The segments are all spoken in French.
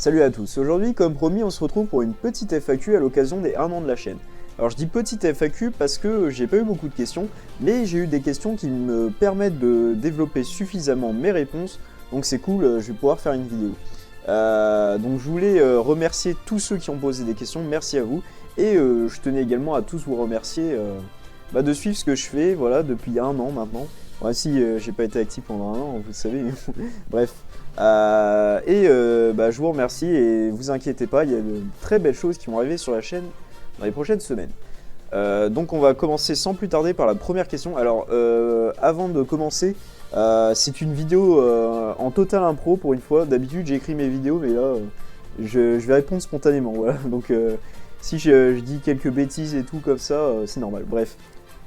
Salut à tous, aujourd'hui comme promis on se retrouve pour une petite FAQ à l'occasion des 1 an de la chaîne. Alors je dis petite FAQ parce que j'ai pas eu beaucoup de questions, mais j'ai eu des questions qui me permettent de développer suffisamment mes réponses, donc c'est cool, je vais pouvoir faire une vidéo. Donc je voulais remercier tous ceux qui ont posé des questions, merci à vous, et je tenais également à tous vous remercier de suivre ce que je fais, voilà, depuis 1 an maintenant. Ouais, si j'ai pas été actif pendant 1 an, vous le savez, bref. Je vous remercie et vous inquiétez pas, il y a de très belles choses qui vont arriver sur la chaîne dans les prochaines semaines. Donc on va commencer sans plus tarder par la première question. Alors avant de commencer, c'est une vidéo en total impro pour une fois. D'habitude j'écris mes vidéos mais là je vais répondre spontanément. Voilà. Donc si je dis quelques bêtises et tout comme ça, c'est normal. Bref.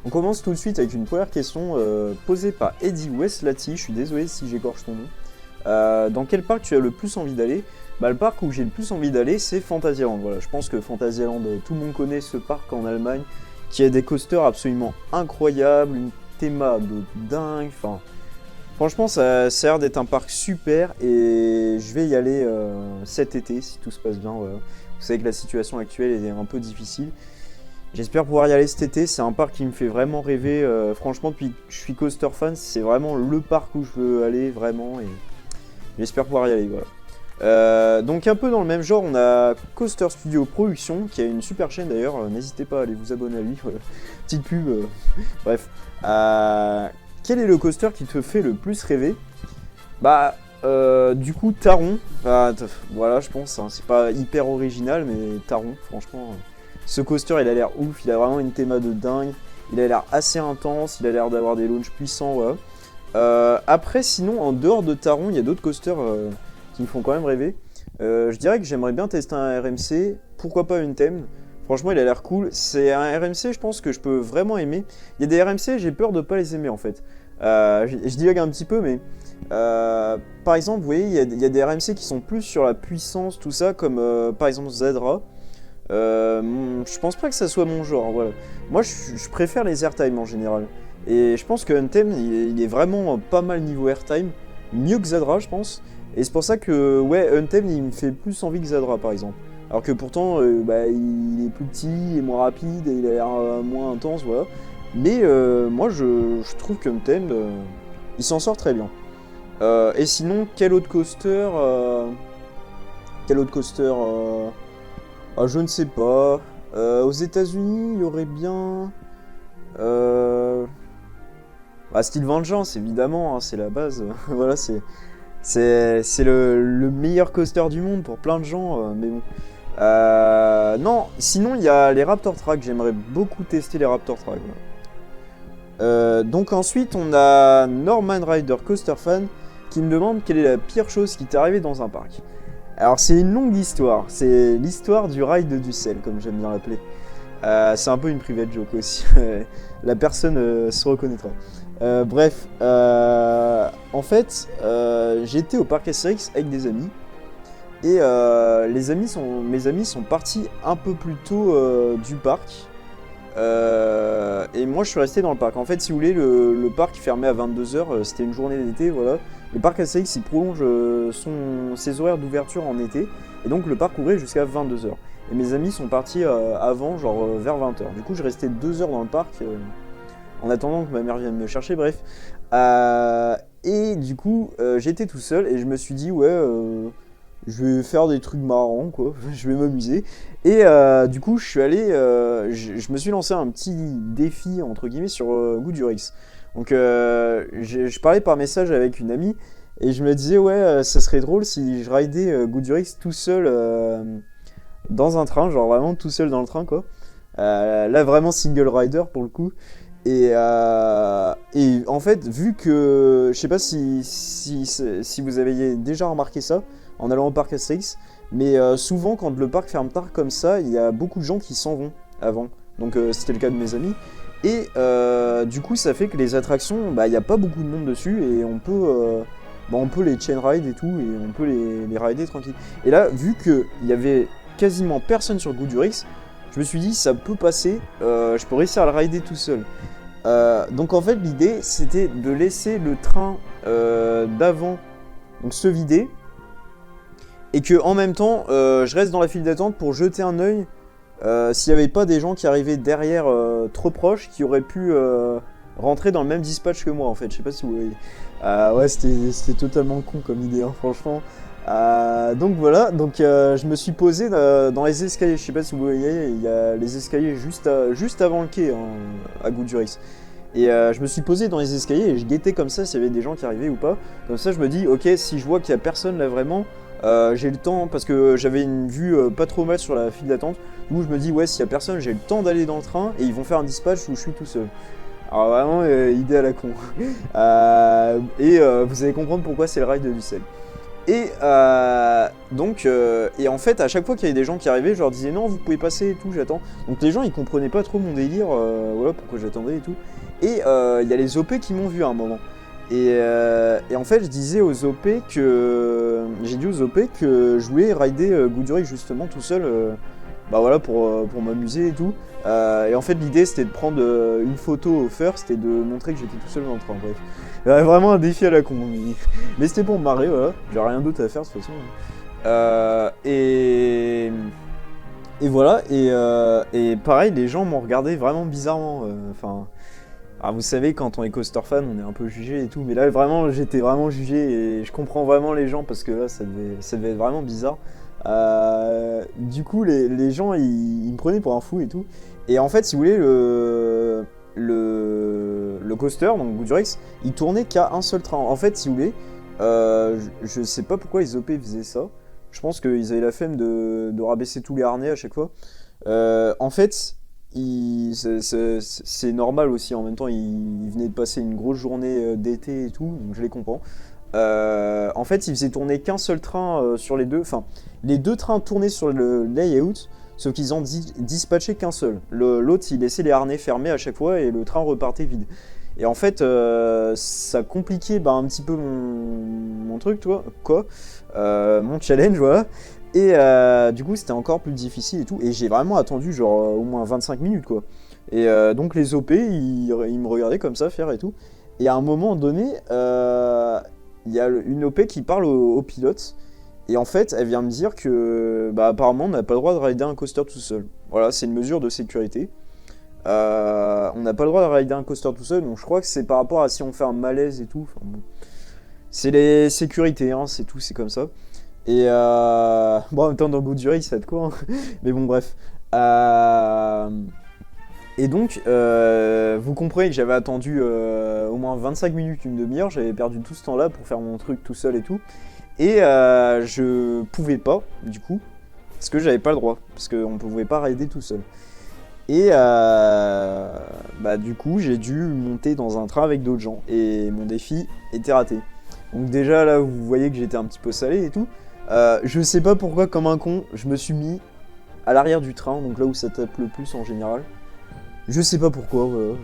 On commence tout de suite avec une première question posée par Eddie Westlati. Je suis désolé si j'écorche ton nom. Dans quel parc tu as le plus envie d'aller? Le parc où j'ai le plus envie d'aller, c'est Phantasialand. Voilà, je pense que Phantasialand, tout le monde connaît ce parc en Allemagne, qui a des coasters absolument incroyables, une théma de dingue. Enfin, franchement, ça a l'air d'être un parc super et je vais y aller cet été si tout se passe bien. Voilà. Vous savez que la situation actuelle est un peu difficile. J'espère pouvoir y aller cet été, c'est un parc qui me fait vraiment rêver. Franchement, depuis que je suis coaster fan, c'est vraiment le parc où je veux aller vraiment et j'espère pouvoir y aller. Voilà. Donc un peu dans le même genre, on a Coaster Studio Production, qui a une super chaîne d'ailleurs, n'hésitez pas à aller vous abonner à lui. Voilà. Petite pub, bref. Quel est le coaster qui te fait le plus rêver? Du coup, Taron. Voilà, je pense, hein, c'est pas hyper original, mais Taron, franchement. Ce coaster il a l'air ouf, il a vraiment une théma de dingue, il a l'air assez intense, il a l'air d'avoir des launches puissants, voilà. Après sinon en dehors de Taron, il y a d'autres coasters qui me font quand même rêver. Je dirais que j'aimerais bien tester un RMC, pourquoi pas une thème. Franchement il a l'air cool, c'est un RMC je pense que je peux vraiment aimer. Il y a des RMC j'ai peur de pas les aimer en fait. Je divague un petit peu mais par exemple vous voyez il y a des RMC qui sont plus sur la puissance tout ça comme par exemple Zadra. Je pense pas que ça soit mon genre, voilà. Moi je préfère les airtime en général. Et je pense que Untamed il est vraiment pas mal niveau airtime, mieux que Zadra je pense. Et c'est pour ça que ouais Untamed il me fait plus envie que Zadra par exemple. Alors que pourtant il est plus petit et moins rapide et il a l'air moins intense, voilà. Mais moi je trouve que Untamed il s'en sort très bien. Et sinon quel autre coaster je ne sais pas. Aux États-Unis, il y aurait bien. Style Vengeance, évidemment, hein, c'est la base. Voilà, c'est le meilleur coaster du monde pour plein de gens, mais bon. Non, sinon, il y a les Raptor Track. J'aimerais beaucoup tester les Raptor Track. Donc, ensuite, on a Norman Rider Coaster Fan qui me demande quelle est la pire chose qui t'est arrivée dans un parc. Alors c'est une longue histoire, c'est l'histoire du ride du sel, comme j'aime bien l'appeler. C'est un peu une private joke aussi, la personne se reconnaîtra. Bref, en fait, j'étais au parc Astérix avec des amis, et mes amis sont partis un peu plus tôt du parc, et moi je suis resté dans le parc. En fait, si vous voulez, le parc fermait à 22h, c'était une journée d'été, voilà. Le parc Astérix il prolonge ses horaires d'ouverture en été, et donc le parc ouvrait jusqu'à 22h. Et mes amis sont partis avant, genre vers 20h. Du coup, je restais 2 heures dans le parc en attendant que ma mère vienne me chercher, bref. Et du coup, j'étais tout seul et je me suis dit, ouais, je vais faire des trucs marrants, quoi, je vais m'amuser. Et du coup, je suis allé, je me suis lancé un petit défi, entre guillemets, sur Goodurix. Donc je parlais par message avec une amie et je me disais ouais ça serait drôle si je ridais Goodurix tout seul dans un train, genre vraiment tout seul dans le train quoi. Là vraiment single rider pour le coup. Et en fait vu que je sais pas si vous avez déjà remarqué ça en allant au parc Astérix, mais souvent quand le parc ferme tard comme ça, il y a beaucoup de gens qui s'en vont avant. Donc c'était le cas de mes amis. Et du coup ça fait que les attractions, il n'y a pas beaucoup de monde dessus et on peut les chain ride et tout et on peut les rider tranquille. Et là vu qu'il y avait quasiment personne sur Goodurix, je me suis dit ça peut passer, je peux réussir à le rider tout seul. Donc en fait l'idée c'était de laisser le train d'avant donc se vider et que en même temps, je reste dans la file d'attente pour jeter un œil s'il n'y avait pas des gens qui arrivaient derrière trop proches qui auraient pu rentrer dans le même dispatch que moi en fait. Je sais pas si vous voyez. Ouais, c'était totalement con comme idée, hein, franchement. Donc voilà, donc je me suis posé dans les escaliers. Je sais pas si vous voyez, il y a les escaliers juste avant le quai, hein, à Goudurix. Et je me suis posé dans les escaliers et je guettais comme ça s'il y avait des gens qui arrivaient ou pas. Comme ça, je me dis, ok, si je vois qu'il y a personne là vraiment, j'ai le temps, parce que j'avais une vue pas trop mal sur la file d'attente, où je me dis, ouais, s'il y a personne, j'ai le temps d'aller dans le train et ils vont faire un dispatch où je suis tout seul. Alors vraiment, idée à la con. Vous allez comprendre pourquoi c'est le ride du sel. Et et en fait, à chaque fois qu'il y avait des gens qui arrivaient, je leur disais non, vous pouvez passer et tout, j'attends. Donc les gens ils comprenaient pas trop mon délire, voilà pourquoi j'attendais et tout. Et il y a les OP qui m'ont vu à un moment. Et en fait, je disais aux OP que. J'ai dit aux OP que je voulais rider Goudurix justement tout seul, bah voilà, pour m'amuser et tout. Et en fait, l'idée c'était de prendre une photo au first et de montrer que j'étais tout seul dans le train, bref. Vraiment un défi à la con, mais c'était pour me marrer, voilà. J'ai rien d'autre à faire de toute façon. Et voilà, et pareil, les gens m'ont regardé vraiment bizarrement. Enfin. Alors vous savez, quand on est coaster fan, on est un peu jugé et tout, mais là vraiment j'étais vraiment jugé et je comprends vraiment les gens parce que là ça devait être vraiment bizarre. Du coup les gens ils me prenaient pour un fou et tout. Et en fait si vous voulez le coaster, donc Goudurix, il tournait qu'à un seul train. En fait si vous voulez, je sais pas pourquoi les OP faisaient ça. Je pense qu'ils avaient la flemme de rabaisser tous les harnais à chaque fois. En fait... c'est normal aussi, en même temps il venait de passer une grosse journée d'été et tout, donc je les comprends. En fait il faisait tourner qu'un seul train sur les deux, enfin les deux trains tournaient sur le layout, sauf qu'ils en dispatchaient qu'un seul. L'autre il laissait les harnais fermés à chaque fois et le train repartait vide. Et en fait ça compliquait un petit peu mon truc, mon challenge, voilà. Et du coup c'était encore plus difficile et tout, et j'ai vraiment attendu genre au moins 25 minutes quoi. Et donc les OP ils me regardaient comme ça faire et tout. Et à un moment donné, il y a une OP qui parle au pilote. Et en fait elle vient me dire que apparemment on n'a pas le droit de rider un coaster tout seul. Voilà, c'est une mesure de sécurité. On n'a pas le droit de rider un coaster tout seul, donc je crois que c'est par rapport à si on fait un malaise et tout. Enfin, bon. C'est les sécurités, hein, c'est tout, c'est comme ça. Et bon, en même temps, dans Goudurix, ça va être quoi, hein. Mais bon, bref. Et donc, vous comprenez que j'avais attendu au moins 25 minutes, une demi-heure. J'avais perdu tout ce temps-là pour faire mon truc tout seul et tout. Et je pouvais pas, du coup, parce que j'avais pas le droit. Parce qu'on pouvait pas rider tout seul. Et du coup, j'ai dû monter dans un train avec d'autres gens. Et mon défi était raté. Donc déjà, là, vous voyez que j'étais un petit peu salé et tout. Je sais pas pourquoi, comme un con, je me suis mis à l'arrière du train, donc là où ça tape le plus en général. Je sais pas pourquoi, voilà,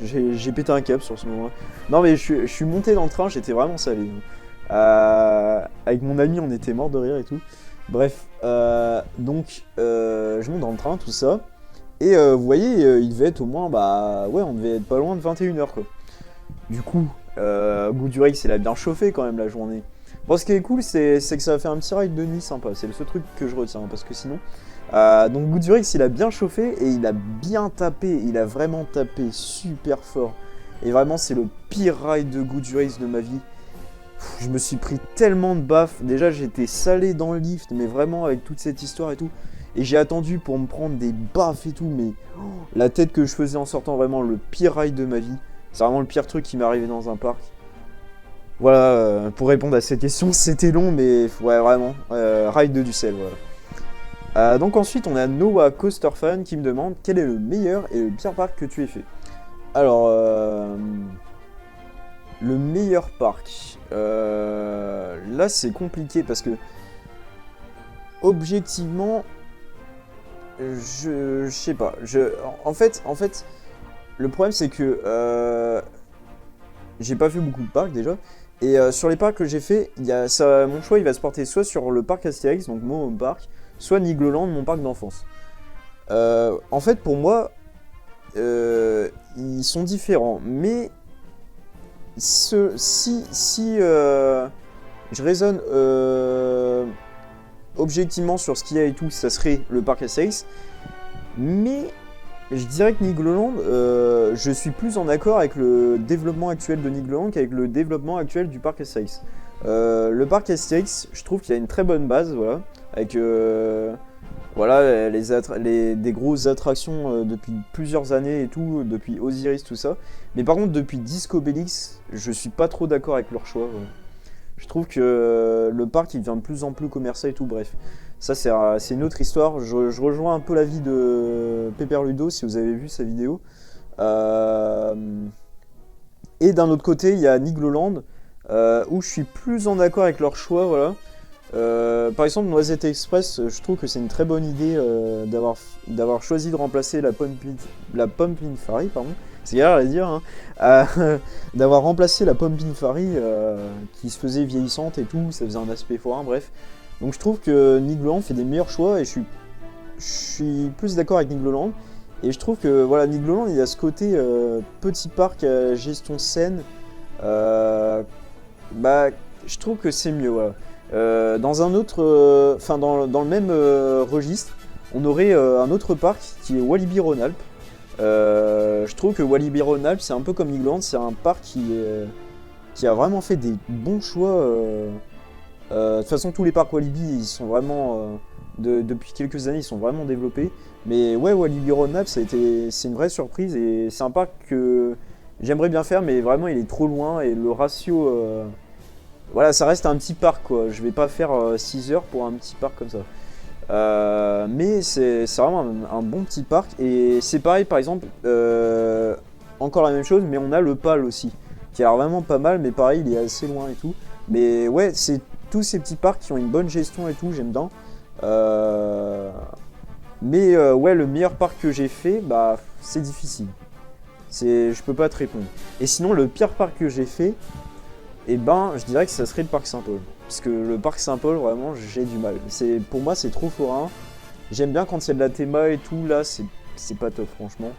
j'ai pété un câble sur ce moment-là. Non mais je suis monté dans le train, j'étais vraiment salé. Avec mon ami, on était mort de rire et tout. Bref, je monte dans le train, tout ça. Et vous voyez, il devait être au moins, on devait être pas loin de 21h quoi. Du coup, Goudurix, il a bien chauffé quand même la journée. Bon, ce qui est cool, c'est que ça a fait un petit ride de nuit sympa. C'est le seul truc que je retiens, parce que sinon... donc Goudurix, il a bien chauffé et il a bien tapé. Il a vraiment tapé super fort. Et vraiment, c'est le pire ride de Goudurix de ma vie. Je me suis pris tellement de baffes. Déjà, j'étais salé dans le lift, mais vraiment avec toute cette histoire et tout. Et j'ai attendu pour me prendre des baffes et tout, mais la tête que je faisais en sortant, vraiment le pire ride de ma vie. C'est vraiment le pire truc qui m'est arrivé dans un parc. Voilà, pour répondre à cette question, c'était long, mais ouais, vraiment, ride de Dussel, voilà. Donc ensuite, on a Noah Coaster Fan qui me demande quel est le meilleur et le pire parc que tu aies fait. Alors, le meilleur parc, là c'est compliqué parce que, objectivement, je sais pas. En fait, le problème c'est que j'ai pas fait beaucoup de parcs déjà. Et sur les parcs que j'ai fait, mon choix il va se porter soit sur le parc Astérix, donc mon home park, soit Nigloland, mon parc d'enfance. En fait, pour moi, ils sont différents, mais si je raisonne objectivement sur ce qu'il y a et tout, ça serait le parc Astérix. Mais je dirais que Nigloland, je suis plus en accord avec le développement actuel de Nigloland qu'avec le développement actuel du parc Astérix. Le parc Astérix, je trouve qu'il a une très bonne base, voilà, avec voilà, des grosses attractions depuis plusieurs années et tout, depuis Osiris, tout ça. Mais par contre, depuis Disco Bellix, je suis pas trop d'accord avec leur choix. Voilà. Je trouve que le parc il devient de plus en plus commercial et tout, bref. Ça c'est une autre histoire, je rejoins un peu l'avis de Pepper Ludo si vous avez vu sa vidéo. Euh, Et d'un autre côté il y a Nigloland où je suis plus en accord avec leur choix, voilà. Par exemple Noisette Express, je trouve que c'est une très bonne idée d'avoir choisi de remplacer la Pumpkin Fairy, pardon. C'est galère à dire, hein. D'avoir remplacé la Pumpkin Fairy qui se faisait vieillissante et tout, ça faisait un aspect forain, bref. Donc je trouve que Nigloland fait des meilleurs choix et je suis plus d'accord avec Nigloland. Et je trouve que voilà, Nigloland il y a ce côté petit parc à gestion saine. Bah, je trouve que c'est mieux, voilà. Dans un autre, enfin dans le même registre, on aurait un autre parc qui est Walibi Rhône-Alpes. Je trouve que Walibi Rhône-Alpes c'est un peu comme Nigloland, c'est un parc qui a vraiment fait des bons choix. De toute façon, tous les parcs Walibi, ils sont vraiment depuis quelques années, ils sont vraiment développés. Mais ouais, Walibi Rhône-Alpes, c'est une vraie surprise et c'est un parc que j'aimerais bien faire, mais vraiment, il est trop loin et le ratio, voilà, ça reste un petit parc quoi. Je vais pas faire 6 heures pour un petit parc comme ça. Mais c'est vraiment un bon petit parc et c'est pareil, par exemple, encore la même chose, mais on a le PAL aussi, qui a l'air vraiment pas mal, mais pareil, il est assez loin et tout. Mais ouais, c'est tous ces petits parcs qui ont une bonne gestion et tout, j'aime bien. Mais ouais, le meilleur parc que j'ai fait, bah c'est difficile. Je peux pas te répondre. Et sinon, le pire parc que j'ai fait, et ben, je dirais que ça serait le parc Saint-Paul. Parce que le parc Saint-Paul, vraiment, j'ai du mal. Pour moi, c'est trop forain. J'aime bien quand il y a de la théma et tout, là, c'est pas top, franchement.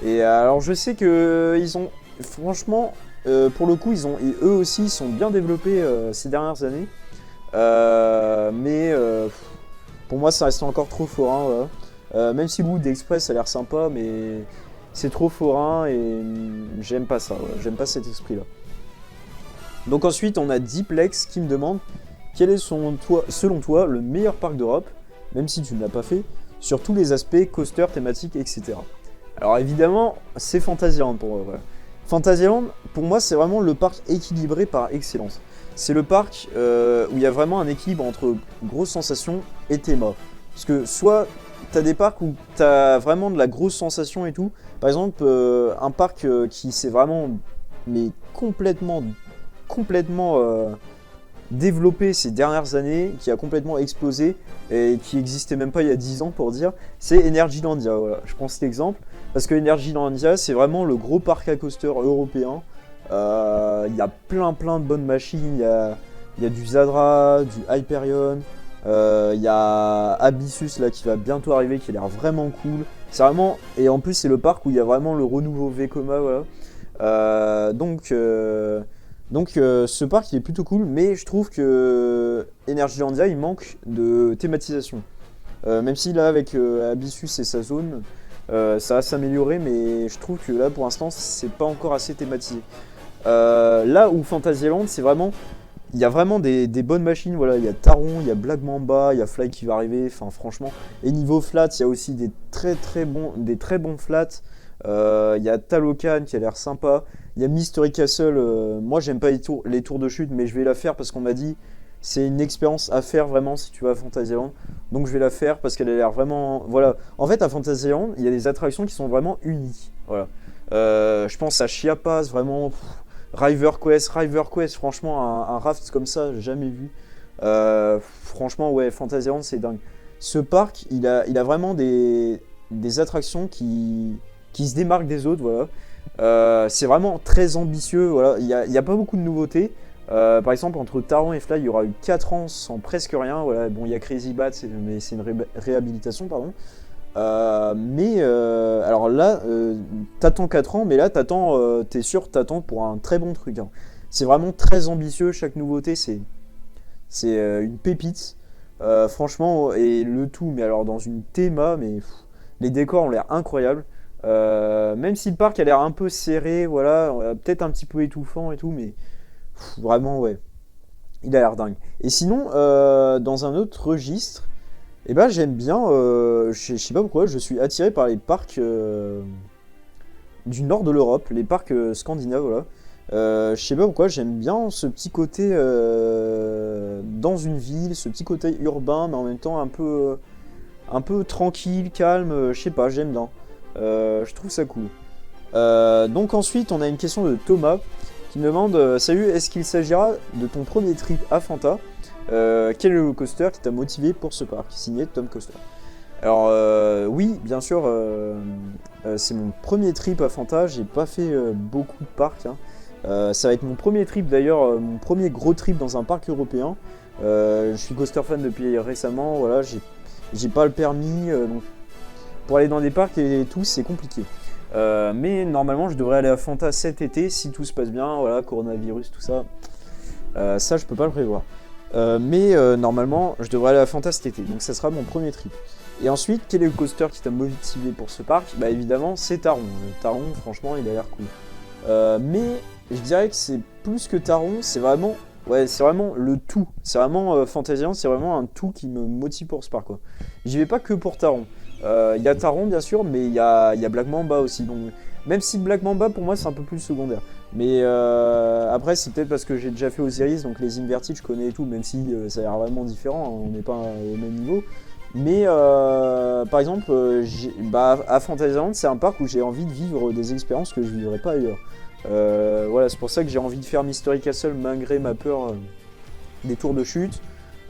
Et alors, je sais que ils ont, franchement, pour le coup, eux aussi, ils sont bien développés ces dernières années. Mais pour moi, ça reste encore trop forain, voilà. Même si Wood Express a l'air sympa, mais c'est trop forain et j'aime pas ça, voilà. J'aime pas cet esprit-là. Donc ensuite, on a Diplex qui me demande quel est selon toi le meilleur parc d'Europe, même si tu ne l'as pas fait, sur tous les aspects, coaster, thématiques, etc. Alors évidemment, c'est Fantasyland pour moi. Voilà. Fantasyland, pour moi, c'est vraiment le parc équilibré par excellence. C'est le parc où il y a vraiment un équilibre entre grosses sensations et théma. Parce que soit t'as des parcs où t'as vraiment de la grosse sensation et tout. Par exemple, un parc qui s'est vraiment mais complètement développé ces dernières années, qui a complètement explosé et qui n'existait même pas il y a 10 ans pour dire, c'est Energylandia. Voilà. Je prends cet exemple parce que Energylandia, c'est vraiment le gros parc à coaster européen. Il y a plein de bonnes machines, il y a du Zadra, du Hyperion, il y a Abyssus là qui va bientôt arriver, qui a l'air vraiment cool. C'est vraiment, et en plus c'est le parc où il y a vraiment le renouveau Vekoma, voilà. Donc ce parc il est plutôt cool, mais je trouve que Energylandia il manque de thématisation. Même si là avec Abyssus et sa zone, ça va s'améliorer, mais je trouve que là pour l'instant c'est pas encore assez thématisé. Là où Fantasyland c'est vraiment, il y a vraiment des bonnes machines, voilà, il y a Taron, il y a Black Mamba, il y a Fly qui va arriver, enfin franchement, et niveau flat il y a aussi des très bons flats. Il y a Talocan qui a l'air sympa, il y a Mystery Castle, moi j'aime pas les tours de chute, mais je vais la faire parce qu'on m'a dit c'est une expérience à faire vraiment si tu vas à Fantasyland, donc je vais la faire parce qu'elle a l'air vraiment, voilà. En fait à Fantasyland il y a des attractions qui sont vraiment uniques, voilà. Je pense à Chiapas, vraiment. River Quest, franchement, un raft comme ça, j'ai jamais vu. Franchement, ouais, Fantasyland, c'est dingue. Ce parc, il a vraiment des attractions qui se démarquent des autres, voilà. C'est vraiment très ambitieux, voilà. Il y a pas beaucoup de nouveautés. Par exemple, entre Taron et Fly, il y aura eu 4 ans sans presque rien. Voilà. Bon, il y a Crazy Bat, mais c'est une réhabilitation, pardon. Alors là, t'attends 4 ans, mais là, t'es sûr, t'attends pour un très bon truc. Hein. C'est vraiment très ambitieux, chaque nouveauté, c'est une pépite. Franchement, et le tout, mais alors dans une théma, mais les décors ont l'air incroyables. Même si le parc a l'air un peu serré, voilà, peut-être un petit peu étouffant et tout, mais vraiment, ouais, il a l'air dingue. Et sinon, dans un autre registre, eh ben, j'aime bien, je sais pas pourquoi, je suis attiré par les parcs du nord de l'Europe, les parcs scandinaves, voilà. Je sais pas pourquoi, j'aime bien ce petit côté dans une ville, ce petit côté urbain, mais en même temps un peu tranquille, calme, je sais pas, j'aime bien. Je trouve ça cool. Donc ensuite, on a une question de Thomas qui me demande Salut, est-ce qu'il s'agira de ton premier trip à Fanta Quel est le coaster qui t'a motivé pour ce parc Signé Tom Coaster. Alors oui, bien sûr, c'est mon premier trip à Fanta. J'ai pas fait beaucoup de parcs, hein. Ça va être mon premier trip d'ailleurs, mon premier gros trip dans un parc européen. Je suis coaster fan depuis récemment, voilà, j'ai pas le permis, donc pour aller dans des parcs et tout, c'est compliqué. Mais normalement, je devrais aller à Fanta cet été si tout se passe bien, voilà, coronavirus, tout ça. Ça, je peux pas le prévoir. Mais normalement, je devrais aller à Fanta cet été, donc ça sera mon premier trip. Et ensuite, quel est le coaster qui t'a motivé pour ce parc? Bah évidemment, c'est Taron. Taron, franchement, il a l'air cool. Mais je dirais que c'est plus que Taron, c'est vraiment, ouais, c'est vraiment le tout. C'est vraiment Fantasyland, c'est vraiment un tout qui me motive pour ce parc, quoi. J'y vais pas que pour Taron. Il y a Taron bien sûr, mais il y a Black Mamba aussi. Donc même si Black Mamba pour moi c'est un peu plus secondaire. Mais après c'est peut-être parce que j'ai déjà fait Osiris, donc les Inverted je connais et tout, même si ça a l'air vraiment différent, hein, on n'est pas au même niveau. Mais par exemple, à Fantasyland, c'est un parc où j'ai envie de vivre des expériences que je ne vivrais pas ailleurs. Voilà, c'est pour ça que j'ai envie de faire Mystery Castle malgré ma peur des tours de chute.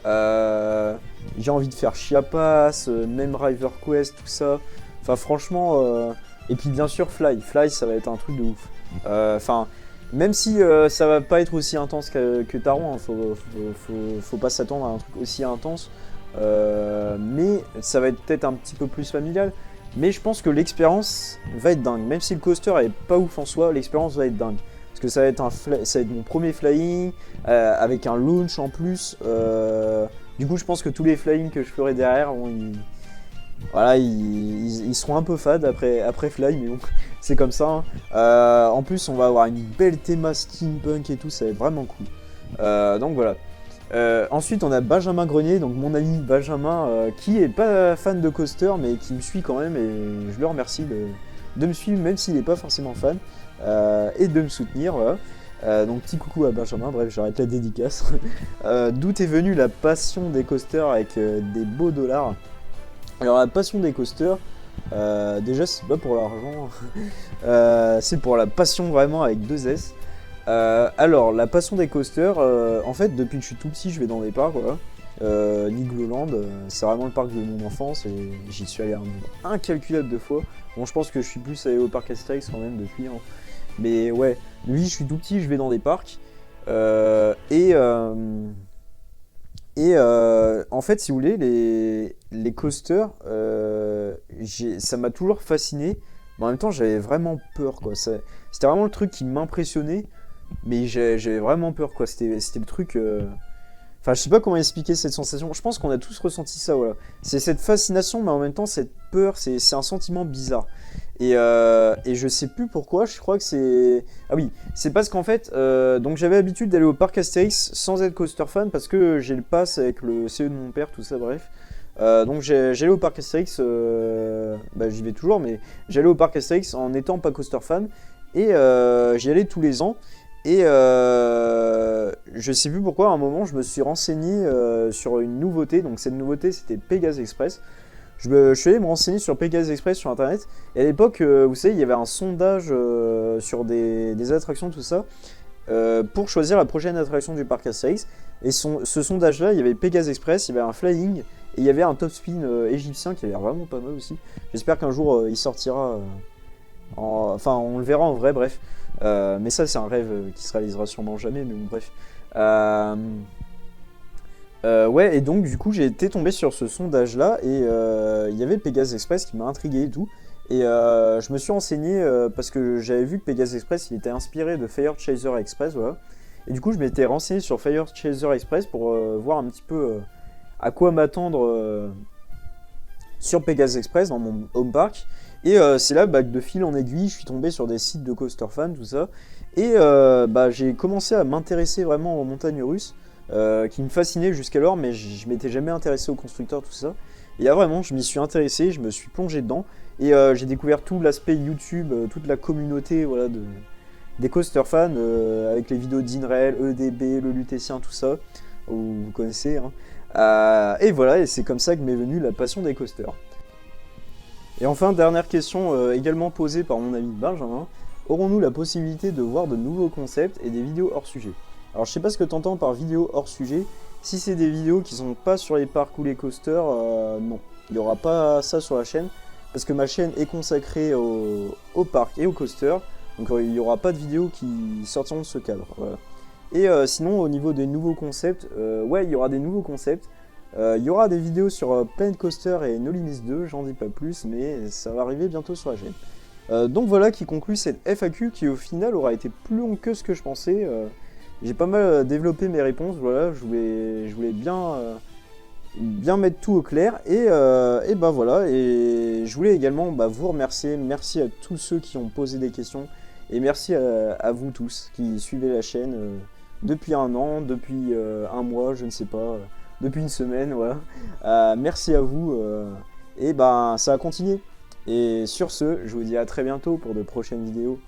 J'ai envie de faire Chiapas, même River Quest, tout ça. Enfin, franchement, et puis bien sûr Fly. Fly, ça va être un truc de ouf. Enfin, même si ça va pas être aussi intense que Taron, hein, faut pas s'attendre à un truc aussi intense. Mais ça va être peut-être un petit peu plus familial. Mais je pense que l'expérience va être dingue. Même si le coaster est pas ouf en soi, l'expérience va être dingue. Parce que ça va être, ça va être mon premier flying, avec un launch en plus. Du coup, je pense que tous les flying que je ferai derrière, bon, voilà, ils seront un peu fades après fly, mais bon, c'est comme ça, hein. En plus, on va avoir une belle théma steampunk et tout, ça va être vraiment cool. Donc voilà. Ensuite, on a Benjamin Grenier, donc mon ami Benjamin, qui est pas fan de coaster, mais qui me suit quand même, et je le remercie de me suivre, même s'il n'est pas forcément fan, et de me soutenir. Voilà. Donc petit coucou à Benjamin, bref, j'arrête la dédicace. D'où est venue la passion des coasters avec des beaux dollars. Alors la passion des coasters, déjà c'est pas pour l'argent, c'est pour la passion vraiment avec deux S. Alors, la passion des coasters, en fait, depuis que je suis tout petit, je vais dans des parcs, voilà. Legoland, c'est vraiment le parc de mon enfance et j'y suis allé un nombre incalculable de fois. Bon, je pense que je suis plus allé au parc Astérix quand même depuis, hein. Mais ouais, lui, je suis tout petit, je vais dans des parcs. En fait, si vous voulez, les coasters, ça m'a toujours fasciné. Mais en même temps, j'avais vraiment peur, quoi. C'était vraiment le truc qui m'impressionnait. Mais j'avais vraiment peur, quoi. C'était le truc. Enfin, je sais pas comment expliquer cette sensation. Je pense qu'on a tous ressenti ça, voilà. C'est cette fascination, mais en même temps, cette peur, c'est un sentiment bizarre. Et je sais plus pourquoi, je crois que c'est. Ah oui, c'est parce qu'en fait, donc j'avais l'habitude d'aller au parc Astérix sans être coaster fan, parce que j'ai le pass avec le CE de mon père, tout ça, bref. Donc j'allais au parc Astérix, j'y vais toujours, mais j'allais au parc Astérix en n'étant pas coaster fan. Et j'y allais tous les ans. Et je sais plus pourquoi, à un moment, je me suis renseigné sur une nouveauté. Donc cette nouveauté, c'était Pegasus Express. Je suis allé me renseigner sur Pegasus Express sur internet. Et à l'époque, vous savez, il y avait un sondage sur des attractions, tout ça, pour choisir la prochaine attraction du parc Astérix. Et ce sondage-là, il y avait Pegasus Express, il y avait un flying, et il y avait un top spin égyptien qui a l'air vraiment pas mal aussi. J'espère qu'un jour, il sortira. Enfin, on le verra en vrai, bref. Mais ça, c'est un rêve qui se réalisera sûrement jamais, mais bon, bref. Ouais, et donc, du coup, j'ai été tombé sur ce sondage-là, et il y avait Pegasus Express qui m'a intrigué et tout. Et je me suis renseigné parce que j'avais vu que Pegasus Express, il était inspiré de Fire Chaser Express, voilà. Et du coup, je m'étais renseigné sur Fire Chaser Express pour voir un petit peu à quoi m'attendre sur Pegasus Express dans mon home park. Et c'est là bah, que de fil en aiguille, je suis tombé sur des sites de coaster fan, tout ça. Et bah, j'ai commencé à m'intéresser vraiment aux montagnes russes, qui me fascinaient jusqu'alors, mais je m'étais jamais intéressé aux constructeurs, tout ça. Et là vraiment, je m'y suis intéressé, je me suis plongé dedans, et j'ai découvert tout l'aspect YouTube, toute la communauté voilà, des coaster fans, avec les vidéos d'Inrail, EDB, le Lutétien, tout ça, vous connaissez. Hein. Et voilà, et c'est comme ça que m'est venue la passion des coasters. Et enfin, dernière question également posée par mon ami Benjamin. Aurons-nous la possibilité de voir de nouveaux concepts et des vidéos hors sujet? Alors je sais pas ce que tu entends par vidéo hors sujet. Si c'est des vidéos qui sont pas sur les parcs ou les coasters, non. Il n'y aura pas ça sur la chaîne. Parce que ma chaîne est consacrée au parc et aux coasters. Donc il n'y aura pas de vidéos qui sortiront de ce cadre. Voilà. Et sinon, au niveau des nouveaux concepts, ouais, il y aura des nouveaux concepts. Il y aura des vidéos sur Planet Coaster et No Limits 2, j'en dis pas plus, mais ça va arriver bientôt sur la chaîne. Donc voilà qui conclut cette FAQ qui au final aura été plus longue que ce que je pensais. J'ai pas mal développé mes réponses, voilà, je voulais bien mettre tout au clair. Et bah voilà, et je voulais également vous remercier, merci à tous ceux qui ont posé des questions, et merci à vous tous qui suivez la chaîne depuis un an, depuis un mois, je ne sais pas, depuis une semaine, voilà. Merci à vous, et ben ça a continué. Et sur ce, je vous dis à très bientôt pour de prochaines vidéos.